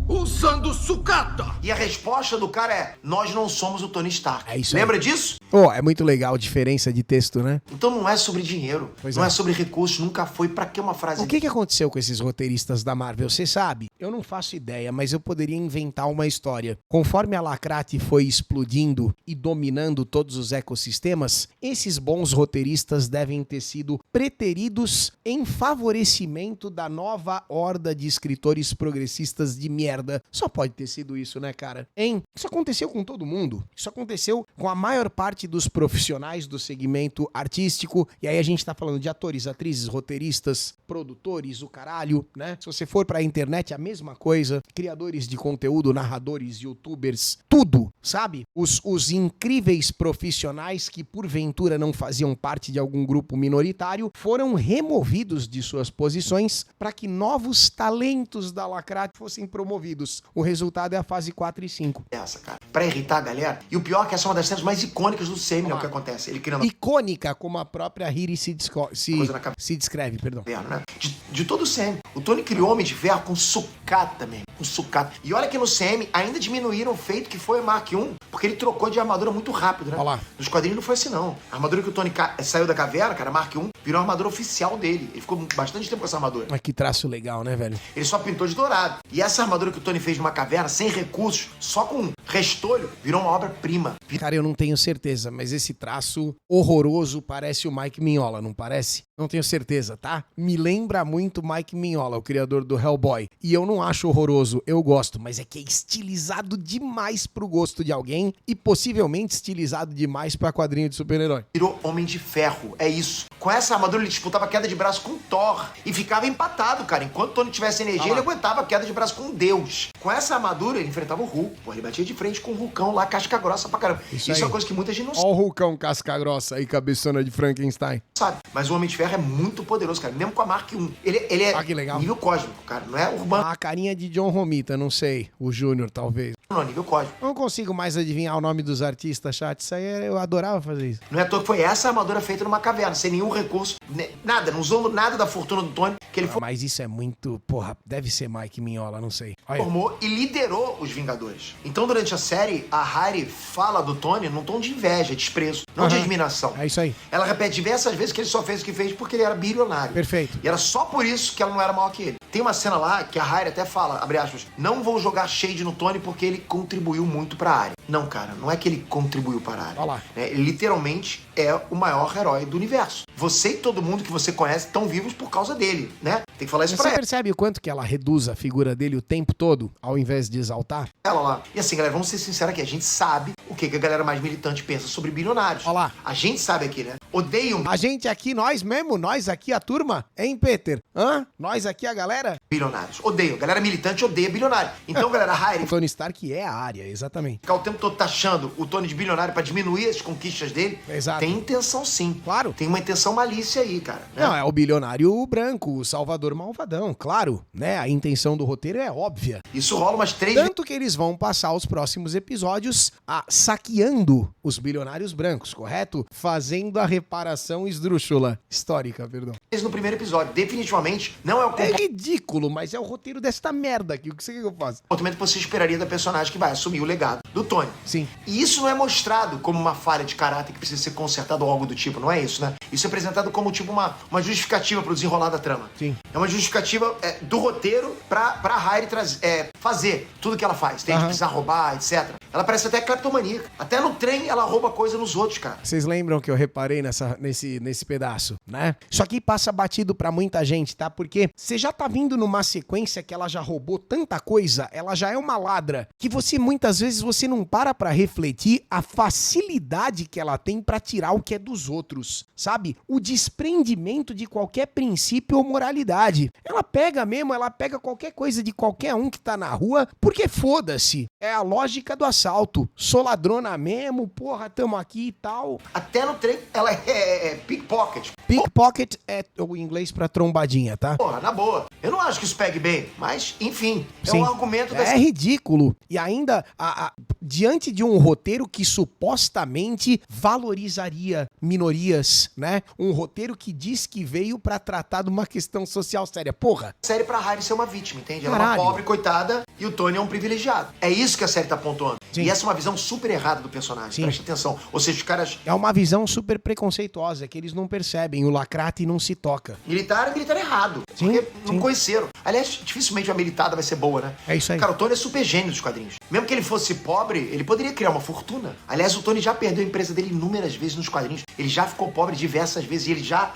Usando sucata. E a resposta do cara é: nós não somos o Tony Stark. É isso aí. Lembra disso? Oh, é muito legal a diferença de texto, né? Então não é sobre dinheiro, Pois não é. é sobre recursos, nunca foi. Pra que uma frase? O que aconteceu com esses roteiristas da Marvel? Você sabe? Eu não faço ideia, mas eu poderia inventar uma história. Conforme a Lacrate foi explodindo e dominando todos os ecossistemas, esses bons roteiristas devem ter sido preteridos em favorecimento da nova horda de escritores progressistas de merda. Só pode ter sido isso, né, cara? Hein? Isso aconteceu com todo mundo. Isso aconteceu com a maior parte dos profissionais do segmento artístico. E aí a gente tá falando de atores, atrizes, roteiristas, produtores, o caralho, né? Se você for pra internet, a mesma coisa. Criadores de conteúdo, narradores, youtubers, tudo, sabe? Os incríveis profissionais que porventura não faziam parte de algum grupo minoritário foram removidos de suas posições para que novos talentos da Lacrate fossem promovidos. O resultado é a fase 4 e 5. Essa, cara. Pra irritar a galera. E o pior é que essa é uma das cenas mais icônicas do Semi, é o que acontece. Ele criando Icônica, como a própria Riri se Coisa na cabeça. descreve, perdão. né? De todo o CM. O Tony criou Homem de Ferro com sucata mesmo. Com sucata. E olha que no CM ainda diminuíram o feito que foi a Mark I, porque ele trocou de armadura muito rápido, né? Olha lá. Nos quadrinhos não foi assim, não. A armadura que o Tony saiu da caverna, cara, Mark I, virou a armadura oficial dele. Ele ficou bastante tempo com essa armadura. Mas que traço legal, né, velho? Ele só pintou de dourado. E essa armadura que o Tony fez numa caverna, sem recursos, só com restolho, virou uma obra-prima. Cara, eu não tenho certeza, mas esse traço horroroso parece o Mike Mignola, não parece? Não tenho certeza, tá? Me lembra muito Mike Mignola, o criador do Hellboy. E eu não acho horroroso, eu gosto, mas é que é estilizado demais pro gosto de alguém e possivelmente estilizado demais pra quadrinho de super-herói. Virou Homem de Ferro, é isso. Com essa armadura ele disputava queda de braço com Thor e ficava empatado, cara. Enquanto o Tony tivesse energia, ele aguentava queda de braço com Deus. Com essa armadura ele enfrentava o Hulk. Pô, ele batia de frente com o Hulkão lá, casca grossa pra caramba. Isso aí. é uma coisa que muita gente não Ó o Hulkão casca grossa e cabeçona de Frankenstein. sabe. Mas o Homem de Ferro é muito poderoso, cara. Mesmo com a Mark I. Ele é Que legal. nível cósmico, cara. Não é urbano, A carinha de John Romita, não sei. O Júnior, talvez. não, é nível cósmico. Não consigo mais adivinhar o nome dos artistas, chat. Isso aí eu adorava fazer isso. Não é à toa que foi essa armadura feita numa caverna, sem nenhum recurso, nada, não usando nada da fortuna do Tony, que ele Mas isso é muito... Porra, deve ser Mike Mignola, não sei. Olha. formou e liderou os Vingadores. Então, durante a série, a Harry fala do Tony num tom de inveja, desprezo, não de Aham. admiração. É isso aí. Ela repete diversas vezes que ele só fez o que fez porque ele era bilionário. Perfeito. E era só por isso que ela não era maior que ele. Tem uma cena lá que a Harry até fala, abre aspas, não vou jogar shade no Tony porque ele contribuiu muito pra área. Não, cara, não é que ele contribuiu para a área. Olha lá. Ele literalmente é o maior herói do universo. Você e todo mundo que você conhece estão vivos por causa dele, né? Tem que falar isso Você pra percebe o quanto que ela reduz a figura dele o tempo todo, ao invés de exaltar? ela lá. E assim, galera, vamos ser sinceros aqui. A gente sabe o que a galera mais militante pensa sobre bilionários. Olha lá. A gente sabe aqui, né? Odeiam A gente aqui, nós mesmo, nós aqui, a turma, hein, Peter? Hã? Nós aqui, a galera? bilionários. Odeiam. A galera militante odeia bilionário. Então, galera, a Harry O Tony Stark é a área, exatamente. ficar o tempo todo taxando o Tony de bilionário pra diminuir as conquistas dele, Exato. tem intenção sim. Claro. Tem uma intenção malícia aí, cara. né? Não, é o bilionário branco, o salvador malvadão, claro, né? A intenção do roteiro é óbvia. Isso rola umas 3 vezes. Tanto que eles vão passar os próximos episódios saqueando os bilionários brancos, correto? Fazendo a reparação esdrúxula. Histórica, perdão. No primeiro episódio. Definitivamente não é o É ridículo, mas é o roteiro desta merda aqui. O que você quer que eu faça? comportamento que você esperaria da personagem que vai assumir o legado do Tony. Sim. E isso não é mostrado como uma falha de caráter que precisa ser consertada ou algo do tipo, não é isso, né? Isso é apresentado como tipo uma justificativa pro desenrolar da trama. Sim. É uma justificativa do roteiro pra Harry fazer tudo que ela faz. Tem que Aham. precisar roubar, etc. Ela parece até cleptomaníaca. Até no trem ela rouba coisa nos outros, cara. Vocês lembram que eu reparei nesse pedaço, né? Isso aqui passa batido pra muita gente, tá? Porque você já tá vindo numa sequência que ela já roubou tanta coisa, ela já é uma ladra, que muitas vezes você não para pra refletir a facilidade que ela tem pra tirar o que é dos outros, sabe? O desprendimento de qualquer princípio ou moralidade. Ela pega qualquer coisa de qualquer um que tá na rua, porque foda-se. É a lógica do assalto. Sou ladrona mesmo, porra, tamo aqui e tal. Até no trem ela é pickpocket. Pickpocket é o inglês pra trombadinha, tá? Porra, na boa. Eu não acho que isso pegue bem, mas, enfim, é Sim. um argumento É ridículo. E ainda, diante de um roteiro que supostamente valorizaria minorias, né? Um roteiro que diz que veio pra tratar de uma questão social séria. Porra. série pra Harry ser uma vítima, entende? Ela Caralho. é uma pobre coitada e o Tony é um privilegiado. É isso que a série tá pontuando. Sim. E essa é uma visão super errada do personagem. Sim. Presta atenção. Ou seja, os caras... É uma visão super preconceituosa, que eles não percebem. O lacrate não se toca. Militar errado. Sim, Porque não sim. conheceram. Aliás, dificilmente uma militada vai ser boa, né? É isso aí. Cara, o Tony é super gênio dos quadrinhos. Mesmo que ele fosse pobre, ele poderia criar uma fortuna. Aliás, o Tony já perdeu a empresa dele inúmeras vezes nos quadrinhos. Ele já ficou pobre diversas vezes. E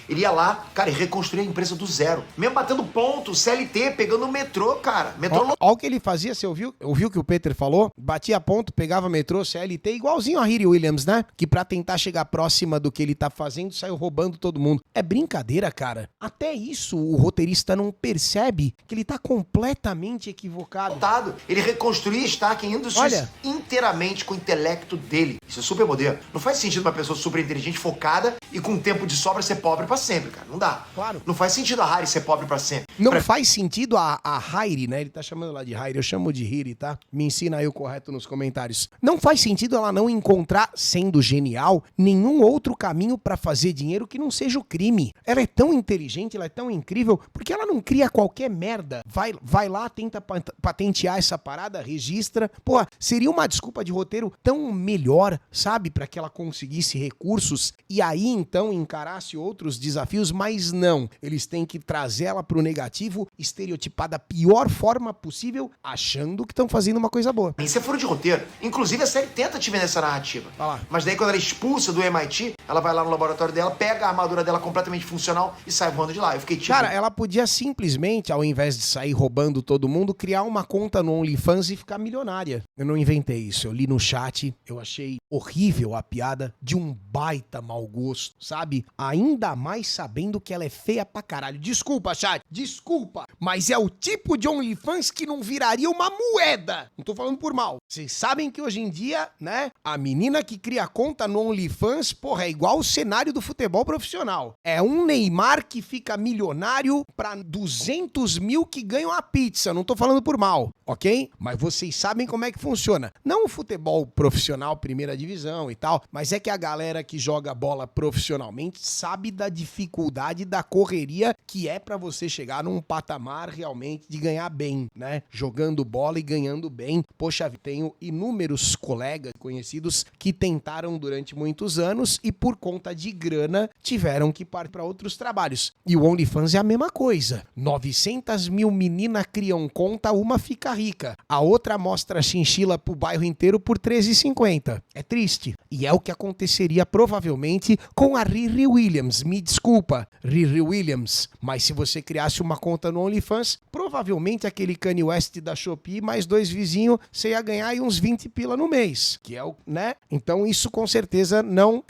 ele ia lá, cara, e reconstruir a empresa do zero. Mesmo batendo ponto, CLT, pegando o metrô, cara. Metrô Olha o que ele fazia, você ouviu o que o Peter falou? Batia ponto, pegava metrô, CLT, igualzinho a Riri Williams, né? Que pra tentar chegar próxima do que ele tá fazendo, saiu roubando todo mundo. É brincadeira, cara. Até isso o roteirista não percebe que ele tá completamente equivocado. Ele reconstruía Stark Industries Olha. inteiramente com o intelecto dele. Isso é super moderno. Não faz sentido uma pessoa super inteligente, focada e com tempo de sobra ser pobre pra sempre, cara. Não dá. Claro. Não faz sentido a Harry ser pobre pra sempre. Não faz sentido a Hairi, né? Ele tá chamando lá de Hairi, eu chamo de Hiri, tá? Me ensina aí o correto nos comentários. Não faz sentido ela não encontrar, sendo genial, nenhum outro caminho pra fazer dinheiro que não seja o crime. Ela é tão inteligente, ela é tão incrível, porque ela não cria qualquer merda. Vai lá, tenta patentear essa parada, registra. Pô, seria uma desculpa de roteiro tão melhor, sabe? Pra que ela conseguisse recursos e aí então encarasse outros desafios, mas não. Eles têm que trazer ela pro negativo, estereotipar da pior forma possível, achando que estão fazendo uma coisa boa. Isso é furo de roteiro. Inclusive, a série tenta te vender essa narrativa. Vai lá. Mas daí, quando ela é expulsa do MIT, ela vai lá no laboratório dela, pega a armadura dela completamente funcional e sai voando de lá. Eu fiquei tipo... Cara, ela podia simplesmente, ao invés de sair roubando todo mundo, criar uma conta no OnlyFans e ficar milionária. Eu não inventei isso. Eu li no chat, eu achei horrível a piada, de um baita mau gosto, sabe? Ainda mais sabendo que ela é feia pra caralho. Desculpa, chat, desculpa, mas é o tipo de OnlyFans que não viraria uma moeda. Não tô falando por mal. Vocês sabem que hoje em dia, né, a menina que cria conta no OnlyFans, porra, é igual o cenário do futebol profissional. É um Neymar que fica milionário pra 200 mil que ganham a pizza. Não tô falando por mal, ok? Mas vocês sabem como é que funciona. Não o futebol profissional, primeira divisão e tal, mas é que a galera que joga bola profissionalmente sabe da dificuldade da correria que é pra você chegar num patamar realmente de ganhar bem, né? Jogando bola e ganhando bem. Poxa, tenho inúmeros colegas conhecidos que tentaram durante muitos anos e por conta de grana tiveram que partir para outros trabalhos. E o OnlyFans é a mesma coisa. 900 mil meninas criam conta, uma fica rica. A outra mostra chinchila pro bairro inteiro por R$13,50. É triste. E é o que aconteceria provavelmente com a Riri Williams. Me desculpa, Riri Williams. Mas se você criasse uma conta no OnlyFans, provavelmente aquele Kanye West da Shopee mais 2 vizinhos, você ia ganhar aí uns 20 pila no mês. Que é o, né? Então isso com certeza não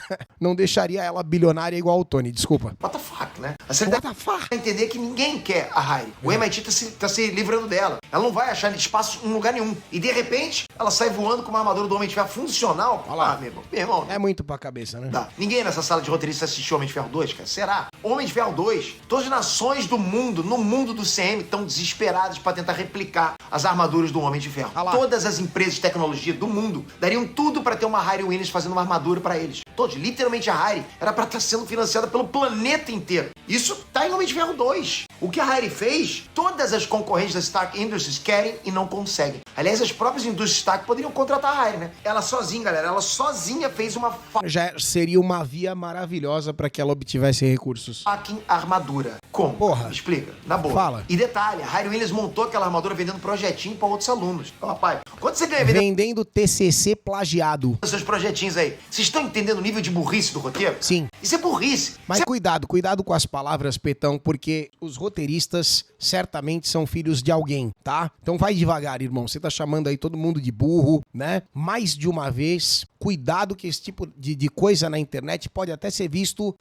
deixaria ela bilionária igual o Tony. Desculpa. What the fuck, né? A série What dá the fuck? pra entender que ninguém quer a Harry. O MIT tá se livrando dela. Ela não vai achar espaço em lugar nenhum. E de repente, ela sai voando com uma armadura do Homem de Ferro funcional. Olha lá. Ah, meu irmão. É muito pra cabeça, né? Dá. Ninguém nessa sala de roteiristas assistiu Homem de Ferro 2, cara? Será? Homem de Ferro 2, todas as nações do mundo, no mundo do CM, estão desesperadas pra tentar replicar as armaduras do Homem de Ferro. Ah lá. Todas as empresas de tecnologia do mundo dariam tudo pra ter uma Harry Williams fazendo uma armadura pra eles. Todos. Literalmente a Harry era pra estar sendo financiada pelo planeta inteiro. Isso tá em Homem de Ferro 2. O que a Harry fez, todas as concorrentes da Stark Industries querem e não conseguem. Aliás, as próprias indústrias Stark poderiam contratar a Harry, né? Ela sozinha, galera, ela sozinha fez uma Já seria uma via maravilhosa pra que ela obtivesse recursos. fucking armadura. Como? Porra. Me explica, na boa. Fala. E detalhe, a Harry Williams montou aquela armadura vendendo projetinho pra outros alunos. Ô, rapaz, quanto você ganha vendendo Vendendo TCC plagiado. seus projetinhos aí? Vocês estão entendendo o nível de burrice do roteiro? Sim. Isso é burrice. Mas cuidado com as palavras, Petão, porque os roteiristas certamente são filhos de alguém, tá? Então vai devagar, irmão. Você tá chamando aí todo mundo de burro, né? Mais de uma vez, cuidado que esse tipo de coisa na internet pode até ser visto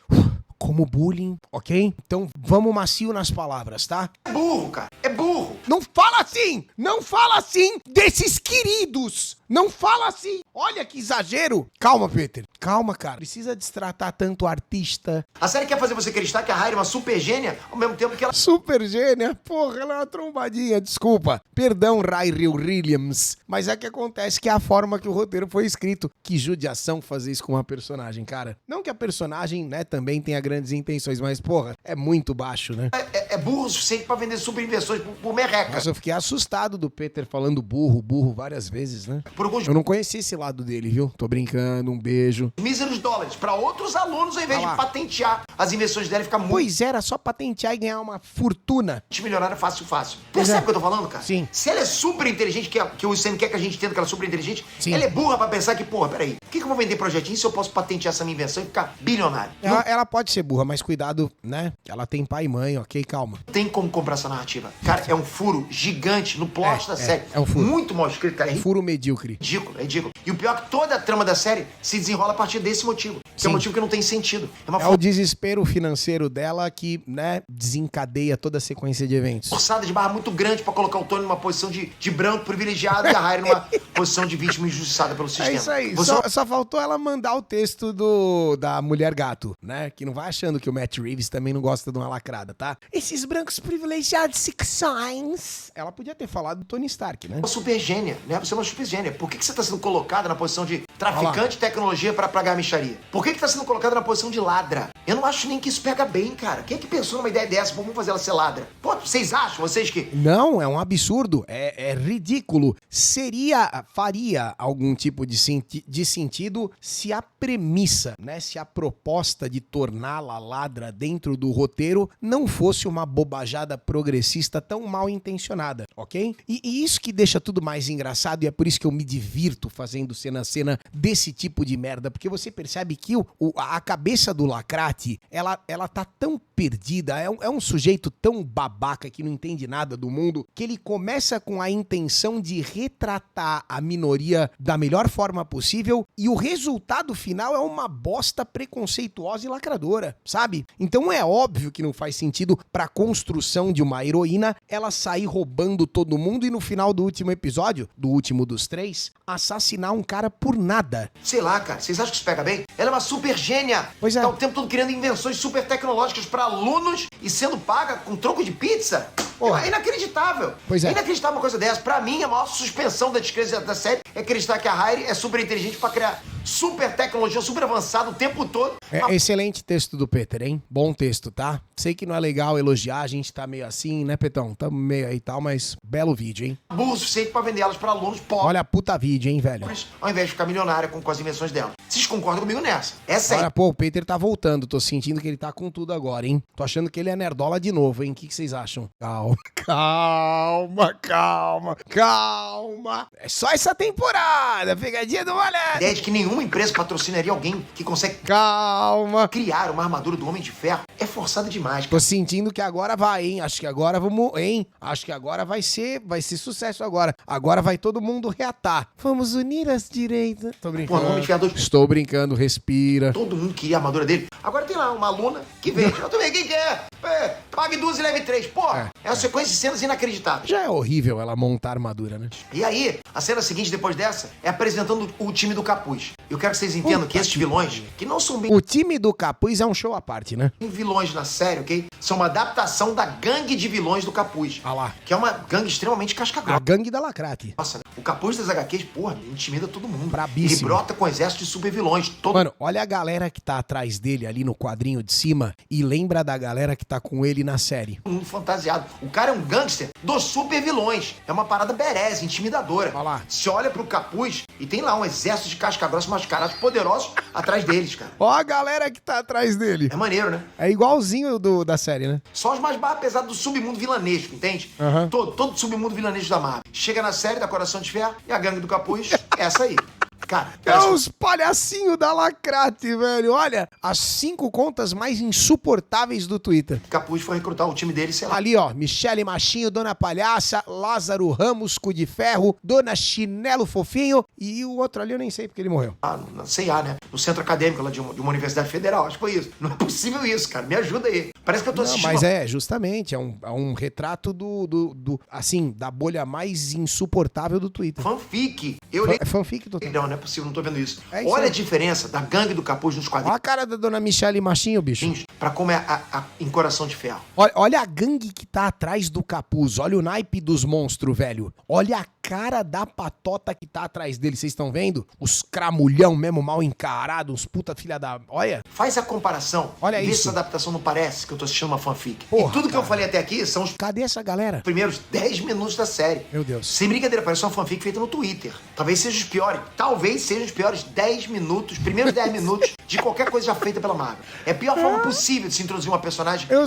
como bullying, ok? Então vamos macio nas palavras, tá? É burro, cara. É burro. Não fala assim! Não fala assim desses queridos! Não fala assim! Olha que exagero! Calma, Peter. Calma, cara. Precisa destratar tanto o artista. A série quer fazer você acreditar que a Harry é uma super gênia, ao mesmo tempo que ela... Super gênia. Porra, ela é uma trombadinha. Desculpa. Perdão, Riley Williams. Mas é que acontece que é a forma que o roteiro foi escrito. Que judiação fazer isso com uma personagem, cara. Não que a personagem, né, também tenha grandes intenções, mas, porra, é muito baixo, né? É burro o suficiente pra vender super inversões por merreca. Nossa, eu fiquei assustado do Peter falando burro várias vezes, né? Por alguns Eu não conhecia esse lado dele, viu? Tô brincando, um beijo. míseros dólares pra outros alunos, ao invés Ah lá. de patentear as invenções dela e ficar muito Pois era, só patentear e ganhar uma fortuna. milionário fácil. Pois Percebe é. o que eu tô falando, cara? Sim. Se ela é super inteligente, que o Sam quer que a gente entenda que ela é super inteligente, Sim. ela é burra pra pensar que, porra, peraí, por que eu vou vender projetinho se eu posso patentear essa minha invenção e ficar bilionário? Ela pode ser burra, mas cuidado, né? Ela tem pai e mãe, ok? Calma. Não tem como comprar essa narrativa. Cara, é um furo gigante no plot da série. é um furo. Muito mal escrito, cara. É Furo medíocre. ridículo, é ridículo. E o pior é que toda a trama da série se desenrola a partir desse motivo. Que é Sim. um motivo que não tem sentido. É uma É o desespero financeiro dela que, né, desencadeia toda a sequência de eventos. forçada de barra muito grande pra colocar o Tony numa posição de branco privilegiado e a Harry numa posição de vítima injustiçada pelo sistema. É isso aí. Você Só faltou ela mandar o texto da Mulher Gato, né? Que não vai achando que o Matt Reeves também não gosta de uma lacrada, tá? Esses brancos privilegiados, six signs. Ela podia ter falado do Tony Stark, né? é uma super gênia, né? Você é uma super gênia. Por que você tá sendo colocada na posição de Olha traficante de tecnologia pra pagar micharia? Por que tá sendo colocada na posição de ladra? Eu não acho nem que isso pega bem, cara. Quem é que pensou numa ideia dessa? Pô, vamos fazer ela ser ladra. Pô, vocês acham, vocês que... Não, é um absurdo, é ridículo. Faria algum tipo de sentido se a premissa, né, se a proposta de torná-la ladra dentro do roteiro não fosse uma bobajada progressista tão mal intencionada, ok? E isso que deixa tudo mais engraçado e é por isso que eu me divirto fazendo cena a cena desse tipo de merda, porque você percebe que a cabeça do Lacrate, ela tá tão perdida, é um sujeito tão babaca que não entende nada do mundo, que ele começa com a intenção de retratar a minoria da melhor forma possível e o resultado final é uma bosta preconceituosa e lacradora, sabe? Então é óbvio que não faz sentido pra construção de uma heroína ela sair roubando todo mundo e no final do último episódio, do último dos 3, assassinar um cara por nada. Sei lá, cara. Vocês acham que isso pega bem? Ela é uma super gênia. Pois é. Tá o tempo todo criando invenções super tecnológicas pra alunos e sendo paga com troco de pizza. Porra. É inacreditável. Pois é. Inacreditável uma coisa dessa. Pra mim, a maior suspensão da descrença da série é acreditar que a Harry é super inteligente pra criar super tecnologia, super avançada o tempo todo. É excelente texto do Peter, hein? Bom texto, tá? Sei que não é legal elogiar, a gente tá meio assim, né, Petão? Tamo meio aí e tal, mas belo vídeo, hein? Burro o suficiente pra vender elas pra alunos pobres, Olha a puta vídeo, hein, velho? ao invés de ficar milionária com as invenções dela. Vocês concordam comigo nessa? Essa aí. Olha, pô, o Peter tá voltando, tô sentindo que ele tá com tudo agora, hein? Tô achando que ele é nerdola de novo, hein? O que vocês acham? Calma. É só essa temporada, pegadinha do A malandro. ideia de que nenhuma empresa patrocinaria alguém que consegue Calma. criar uma armadura do Homem de Ferro é forçada demais. Tô sentindo que agora vai, hein? Acho que agora vamos, hein? Acho que agora vai ser sucesso agora. Agora vai todo mundo reatar. Vamos unir as direitas. Tô Pô, brincando. o Homem de Ferro 2, Estou brincando, respira. todo mundo queria a armadura dele. Agora tem lá uma aluna que vende. Eu também, quem quer? Pague 2 e leve 3. Porra, é uma sequência de cenas inacreditáveis. Já é horrível ela montar a armadura, né? E aí, a cena seguinte depois dessa é apresentando o time do Capuz. Eu quero que vocês entendam que esses vilões, que não são bem O time do Capuz é um show à parte, né? vilões na série, ok? São uma adaptação da gangue de vilões do Capuz. Ah lá. Que é uma gangue extremamente casca A grossa. gangue da Lacrate. Nossa, o Capuz das HQs, porra, intimida todo mundo. Brabíssimo. Ele brota com um exército de super vilões. Todo Mano, olha a galera que tá atrás dele ali no quadrinho de cima e lembra da galera que tá com ele na série. mundo fantasiado. O cara é um gangster dos super vilões. É uma parada bereza, intimidadora. Olha lá. Você olha pro Capuz e tem lá um exército de casca grossa mascarados poderosos atrás deles, cara. Ó a galera que tá atrás dele. É maneiro, né? É igualzinho da série, né? Só os mais barra pesados do submundo vilanesco, entende? Aham. Todo submundo vilanesco da Marvel. Chega na série da Coração de Ferro e a gangue do Capuz é essa aí. Cara, É os palhacinhos da Lacrate, velho. Olha, as 5 contas mais insuportáveis do Twitter. o Capuz foi recrutar o time dele, sei lá. Ali, ó, Michele Machinho, Dona Palhaça, Lázaro Ramos, Cu de Ferro, Dona Chinelo Fofinho e o outro ali eu nem sei porque ele morreu. Na CIA, né? No centro acadêmico lá de uma universidade federal. Acho que foi isso. Não é possível isso, cara. Me ajuda aí. Parece que eu tô Não, assistindo. mas é, justamente, é um retrato assim, da bolha mais insuportável do Twitter. Fanfic. Eu li. É fanfic total. Não é possível, não tô vendo isso. É isso Olha aí. a diferença da gangue do Capuz nos Olha quadrinhos a cara da Dona Michele Machinho, bicho. pra como é em Coração de Ferro. Olha a gangue que tá atrás do Capuz. Olha o naipe dos monstros, velho. Olha a cara da patota que tá atrás dele. Vocês estão vendo? Os cramulhão mesmo, mal encarados. Uns puta filha da... Olha. Faz a comparação. Olha e vê isso. se essa adaptação não parece que eu tô assistindo uma fanfic. Porra, e tudo que eu cara. falei até aqui são os Cadê essa galera? primeiros 10 minutos da série. Meu Deus. Sem brincadeira, parece uma fanfic feita no Twitter. Talvez sejam os piores 10 minutos, primeiros 10 minutos de qualquer coisa já feita pela Marvel. É a pior forma possível de se introduzir uma personagem. Eu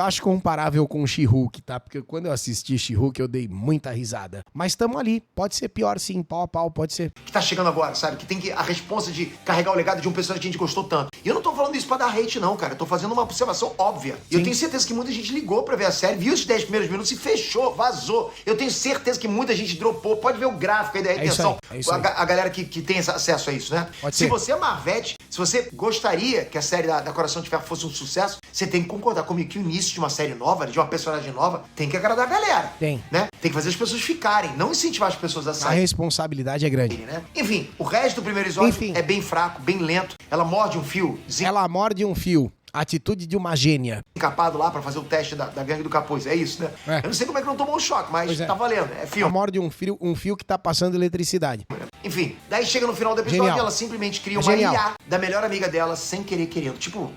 acho comparável com o She-Hulk, tá? Porque quando eu assisti She-Hulk eu dei muita risada. Mas tamo ali. Pode ser pior sim, pau a pau, pode ser. Que tá chegando agora, sabe? Que tem a responsa de carregar o legado de um personagem que a gente gostou tanto. E eu não tô falando isso pra dar hate, não, cara. Eu tô fazendo uma observação óbvia. E eu tenho certeza que muita gente ligou pra ver a série, viu os 10 primeiros minutos e fechou, vazou. Eu tenho certeza que muita gente dropou. Pode ver o gráfico aí da retenção. É isso aí. A galera que tem acesso a isso, né? Pode Se ser. você é Marvete, se você gostaria que a série da Coração de Ferro fosse um sucesso, você tem que concordar comigo que o início de uma série nova, de uma personagem nova, tem que agradar a galera. Tem. Né? Tem que fazer as pessoas ficarem, não incentivar as pessoas a A sair. responsabilidade é grande. Né? Enfim, o resto do primeiro episódio Enfim. é bem fraco, bem lento. Ela morde um fio Ela morde um fio. Atitude de uma gênia. desencapado lá pra fazer o teste da gangue do Capuz. É isso, né? É. Eu não sei como é que não tomou um choque, mas Pois é. tá valendo. É Ela filme. morde um fio que tá passando eletricidade. Enfim, daí chega no final do episódio Genial. e ela simplesmente cria É uma genial. IA da melhor amiga dela sem querer querendo. Tipo,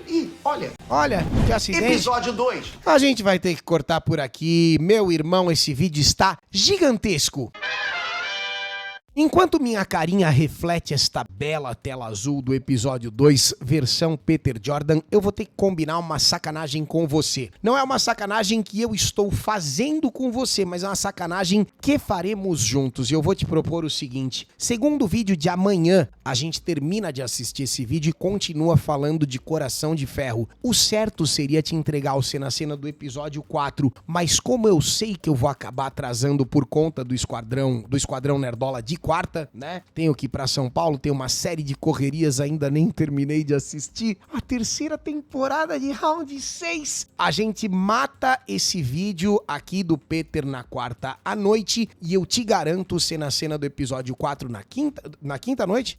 olha, Olha, que acidente. episódio 2. A gente vai ter que cortar por aqui. Meu irmão, esse vídeo está gigantesco. Enquanto minha carinha reflete esta bela tela azul do episódio 2, versão Peter Jordan, eu vou ter que combinar uma sacanagem com você. Não é uma sacanagem que eu estou fazendo com você, mas é uma sacanagem que faremos juntos. E eu vou te propor o seguinte: segundo vídeo de amanhã, a gente termina de assistir esse vídeo e continua falando de Coração de Ferro. O certo seria te entregar o cena a cena do episódio 4, mas como eu sei que eu vou acabar atrasando por conta do Esquadrão Nerdola de quarta, né? Tenho que ir pra São Paulo, tenho uma série de correrias, ainda nem terminei de assistir a terceira temporada de Round 6. A gente mata esse vídeo aqui do Peter na quarta à noite e eu te garanto cena a cena do episódio 4 na quinta noite?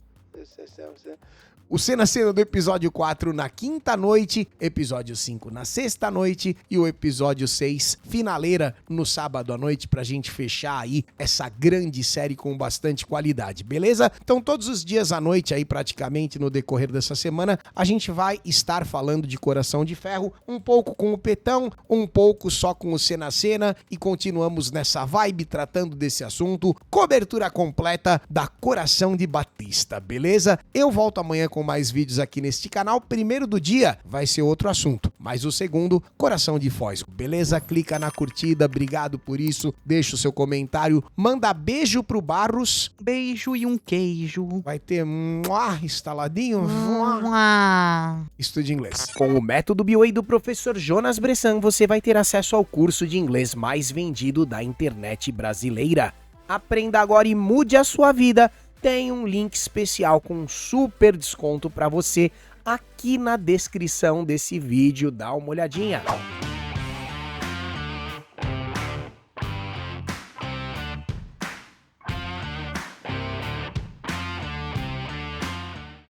O cena a cena do episódio 4 na quinta noite, episódio 5 na sexta noite e o episódio 6 finaleira no sábado à noite pra gente fechar aí essa grande série com bastante qualidade, beleza? Então todos os dias à noite aí praticamente no decorrer dessa semana a gente vai estar falando de Coração de Ferro, um pouco com o Petão, um pouco só com o cena a cena e continuamos nessa vibe tratando desse assunto, cobertura completa da Coração de Batista, beleza? Eu volto amanhã com mais vídeos aqui neste canal. Primeiro do dia vai ser outro assunto, mas o segundo, Coração de Fósforo, beleza? Clica na curtida, obrigado por isso, deixa o seu comentário, manda beijo pro Barros, Beijo e um queijo. vai ter instaladinho, estude inglês. Com o método BioWay do professor Jonas Bressan, você vai ter acesso ao curso de inglês mais vendido da internet brasileira. Aprenda agora e mude a sua vida. Tem um link especial com um super desconto para você aqui na descrição desse vídeo. Dá uma olhadinha.